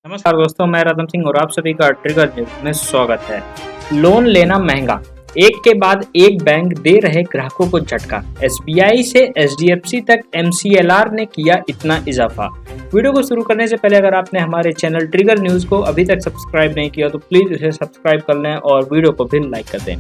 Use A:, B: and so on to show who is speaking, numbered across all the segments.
A: नमस्कार दोस्तों, मैं रतन सिंह और आप सभी का ट्रिगर न्यूज में स्वागत है। लोन लेना महंगा, एक के बाद एक बैंक दे रहे ग्राहकों को झटका। एसबीआई से एचडीएफसी तक एमसीएलआर ने किया इतना इजाफा। वीडियो को शुरू करने से पहले अगर आपने हमारे चैनल ट्रिगर न्यूज को अभी तक सब्सक्राइब नहीं किया तो प्लीज इसे सब्सक्राइब कर लें और वीडियो को भी लाइक कर दें।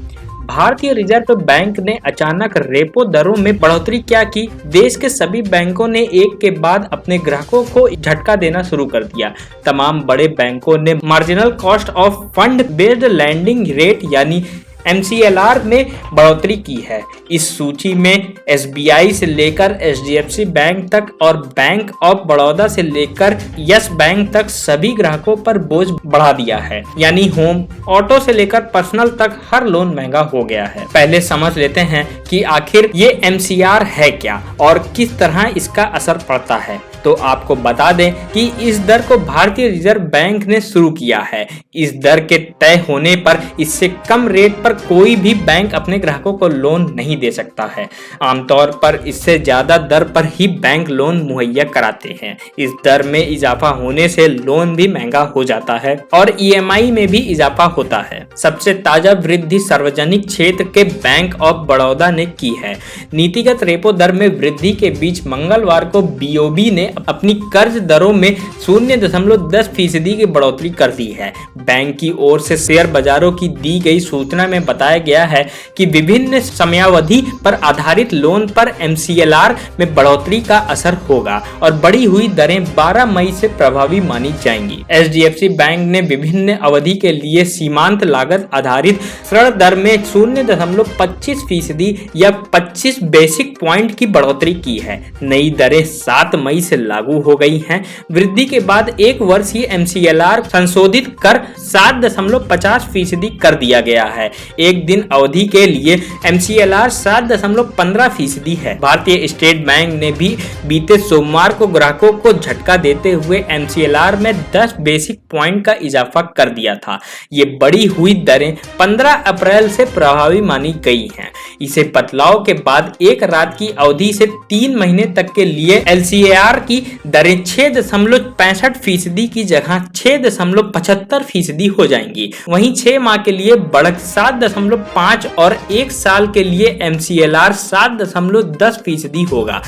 A: भारतीय रिजर्व बैंक ने अचानक रेपो दरों में बढ़ोतरी क्या की? देश के सभी बैंकों ने एक के बाद अपने ग्राहकों को झटका देना शुरू कर दिया। तमाम बड़े बैंकों ने marginal cost of fund based landing rate यानी एमसीएलआर में बढ़ोतरी की है। इस सूची में एसबीआई से लेकर एचडीएफसी बैंक तक और बैंक ऑफ बड़ौदा से लेकर यस बैंक तक सभी ग्राहकों पर बोझ बढ़ा दिया है। यानी होम, ऑटो से लेकर पर्सनल तक हर लोन महंगा हो गया है। पहले समझ लेते हैं कि आखिर ये एमसीआर है क्या और किस तरह इसका असर पड़ता है। तो आपको बता दें कि इस दर को भारतीय रिजर्व बैंक ने शुरू किया है। इस दर के तय होने पर इससे कम रेट पर कोई भी बैंक अपने ग्राहकों को लोन नहीं दे सकता है। आमतौर पर इससे ज्यादा दर पर ही बैंक लोन मुहैया कराते हैं। इस दर में इजाफा होने से लोन भी महंगा हो जाता है और ईएमआई में भी इजाफा होता है। सबसे ताजा वृद्धि सार्वजनिक क्षेत्र के बैंक ऑफ बड़ौदा ने की है। नीतिगत रेपो दर में वृद्धि के बीच मंगलवार को बीओबी ने अपनी कर्ज दरों में 0.10% की बढ़ोतरी कर दी है। बैंक की ओर से शेयर बाजारों की दी गई सूचना में बताया गया है कि विभिन्न समयावधि पर आधारित लोन पर एमसीएलआर में बढ़ोतरी का असर होगा और बढ़ी हुई दरें 12 मई से प्रभावी मानी जाएंगी। एचडीएफसी बैंक ने विभिन्न अवधि के लिए सीमांत लागत आधारित ऋण दर में 0.25% या 25 बेसिक पॉइंट की बढ़ोतरी की है। नई दरें 7 मई से लागू हो गई हैं। वृद्धि के बाद एक वर्षीय एमसीएलआर संशोधित कर 7.50% कर दिया गया है। एक दिन अवधि के लिए एमसीएलआर 7.15% है। भारतीय स्टेट बैंक ने भी बीते सोमवार को ग्राहकों को झटका देते हुए एमसीएलआर में 10 बेसिक पॉइंट का इजाफा कर दिया था। ये बढ़ी हुई दरें 15 अप्रैल से प्रभावी मानी गई हैं। इसे बदलाव के बाद एक रात की अवधि से 3 महीने तक के लिए एलसीएआर की दरें 6.65% की जगह 6.75% हो जाएंगी। वहीं 6 माह के लिए बढ़कर 7.5 और 1 साल के लिए एमसीएलआर 7.10% होगा।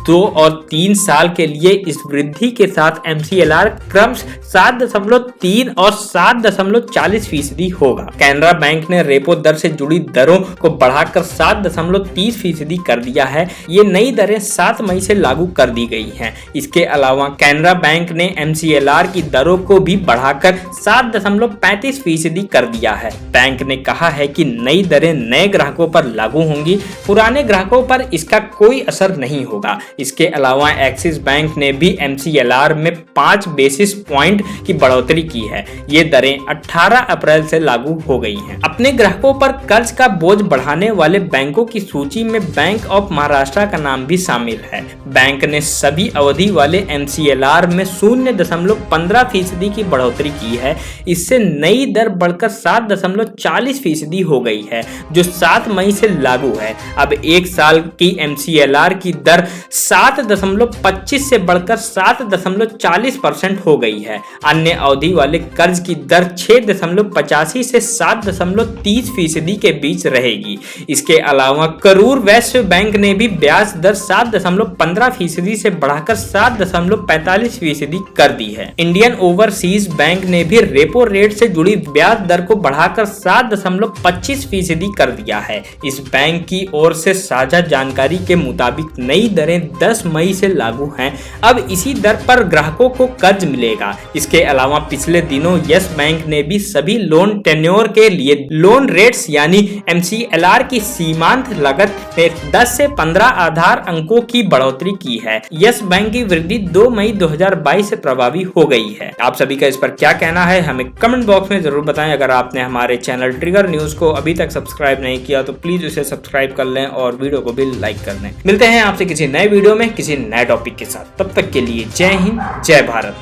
A: 2 और 3 साल के लिए इस वृद्धि के साथ एमसीएलआर क्रमशः 7.3 और 7.40% होगा। कैनरा बैंक ने रेपो दर से जुड़ी दरों को बढ़ाकर 7.30% कर दिया है। ये नई दरें 7 मई से लागू कर दी गई हैं। इसके अलावा कैनरा बैंक ने एमसीएलआर की दरों को भी बढ़ाकर 7.35% कर दिया है। बैंक ने कहा है कि नई दरें नए ग्राहकों पर लागू होंगी, पुराने ग्राहकों पर इसका कोई असर नहीं होगा। इसके अलावा एक्सिस बैंक ने भी एमसीएलआर में 5 बेसिस पॉइंट की बढ़ोतरी की है। ये दरें 18 अप्रैल से लागू हो गई हैं। अपने ग्राहकों पर कर्ज का बोझ बढ़ाने वाले बैंकों की सूची में बैंक ऑफ महाराष्ट्र का नाम भी शामिल है। बैंक ने सभी अवधि वाले एमसीएलआर में 0.15% की बढ़ोतरी की है। इससे नई दर बढ़कर 7.40% हो गई है, जो 7 मई से लागू है। अब 1 साल की एमसीएलआर की दर 7.25 से बढ़कर 7.40% हो गई है। अन्य अवधि वाले कर्ज की दर 6.85 से 7.30% के बीच रहेगी। इसके अलावा करूर वैश्य बैंक ने भी ब्याज दर 7.15% से बढ़ाकर 7.45% कर दी है। इंडियन ओवरसीज बैंक ने भी रेपो रेट से जुड़ी ब्याज दर को बढ़ाकर 7.25% कर दिया है। इस बैंक की ओर से साझा जानकारी के मुताबिक नई दरें 10 मई से लागू हैं। अब इसी दर पर ग्राहकों को कर्ज मिलेगा। इसके अलावा पिछले दिनों यस बैंक ने भी सभी लोन टेन्योर के लिए लोन रेट्स यानी एमसीएलआर की सीमांत लागत में 10 से 15 आधार अंकों की बढ़ोतरी की है। यस बैंक की वृद्धि 2 मई 2022 से प्रभावी हो गई है। आप सभी का इस पर क्या कहना है हमें कमेंट बॉक्स में जरूर बताएं। अगर आपने हमारे चैनल ट्रिगर न्यूज को अभी तक सब्सक्राइब नहीं किया तो प्लीज उसे सब्सक्राइब कर लें और वीडियो को भी लाइक कर लें। मिलते हैं आपसे किसी नए वीडियो में किसी नए टॉपिक के साथ। तब तक के लिए जय हिंद, जय भारत।